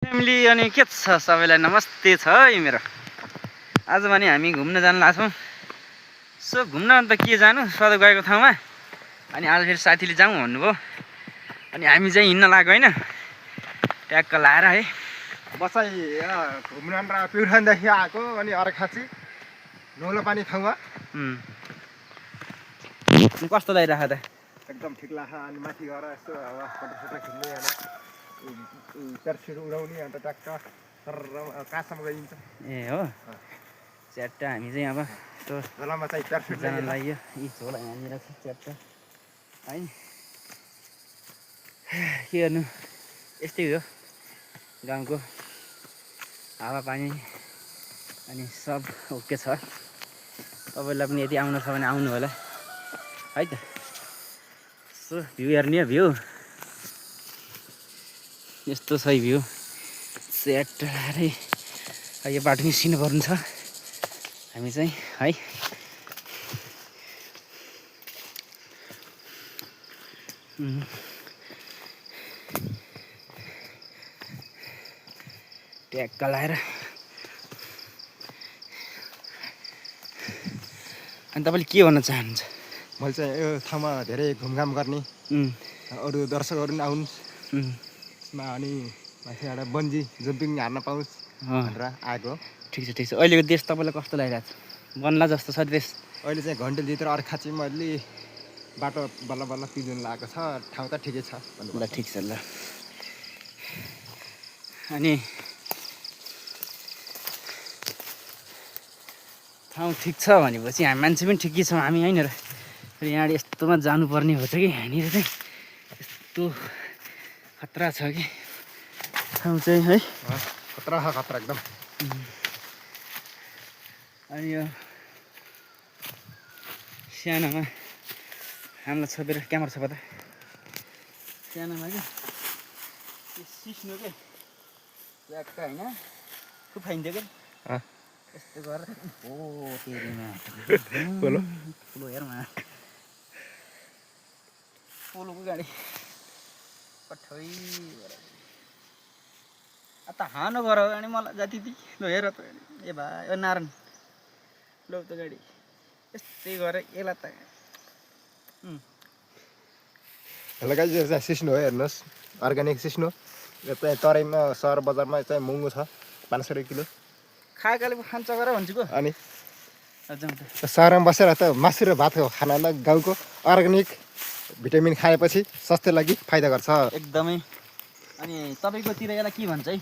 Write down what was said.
Family अनि के छ सबैलाई नमस्ते छ है मेरो। आज भने हामी घुम्न जान लाग्छौँ। सो घुम्न अन्त के जानु सधैँ गएको ठाउँमा। अनि आज फेरि साथीले जाउँ भन्नुभयो अनि हामी चाहिँ हिँड्न लाग्यो होइन, ट्याक्क लाएर है। बसाइ घुम्न र प्युठानदेखि आएको अनि अर्खाची नौलो पानी ठाउँमा कस्तो लागिरहेको त? एकदम ठिक लाग्छ। अनि माथि गएर यस्तो फोटो खिच्ने प्यारासुट उडाउने अन्त ट्याक्क कहाँसम्म गइन्छ। ए हो, च्याट्टा हामी चाहिँ अब यस्तो झोलामा चाहिँ प्यारासुट जान लाग्यो। यी झोला यहाँनिर छ च्याट्टा है। के गर्नु, यस्तै हो गाउँको हावापानी अनि सब ओके छ। तपाईँलाई पनि यदि आउनु छ भने आउनु होला है त। सो भ्यू हेर्ने हो, भ्यू यस्तो छ भ्यू सेट लाएर यो बाटो निस्किनु पर्ने छ हामी चाहिँ है। ट्याक्क लाएर अनि तपाईँले के भन्न चाहनुहुन्छ? मैले चाहिँ यो ठाउँमा धेरै घुमघाम गर्ने अरू दर्शकहरू पनि आउन् यसमा अनि माथिबाट बन्जी जम्पिङ हार्न पाओस् भनेर आएको। ठिक छ ठिक छ। अहिलेको देश तपाईँलाई कस्तो लागिरहेको छ? बन्ला जस्तो छ देश अहिले चाहिँ घन्टेलभित्र अर्खाचीमा अलि बाटो बल्ल बल्ल पिजुन लागेको छ। ठाउँ त ठिकै छ ल, ठिक छ ल। अनि ठाउँ ठिक छ भनेपछि हामी मान्छे पनि ठिकै छौँ हामी होइन र। फेरि यहाँ यस्तोमा जानुपर्ने हो कि यहाँनिर चाहिँ यस्तो खतरा छ कि ठाउँ चाहिँ है। खतरा खतरा एकदम। अनि यो सानोमा हामीलाई छोपेर क्यामेरा छोपा त सानोमा क्या सिस्नु के ट्याक्क होइन खुफाइन्थ्यो क्या यस्तो गरेर। ओ तेरीमा ठुलो हेरमा पोलोको गाडी पठै त हानो गर अनि मलाई जाति ती ल हेर त। ए भाइ ओ नारायण लो त गाडी यस्तै गरेर यसलाई त हेलो गाइस, यो चाहिँ सिस्नो हो, हेर्नुहोस् अर्ग्यानिक सिस्नो। यो चाहिँ तराईमा सहर बजारमा चाहिँ महँगो छ, 500 रुपियाँ किलो। खाएकाले खान्छ गर भन्छु को। अनि जाउँ त सहरमा बसेर त मासु र भात खाना गाउँको अर्ग्यानिक भिटामिन खाएपछि स्वास्थ्य लागि फाइदा गर्छ एकदमै। अनि तपाईँकोतिर यसलाई के भन्छ है?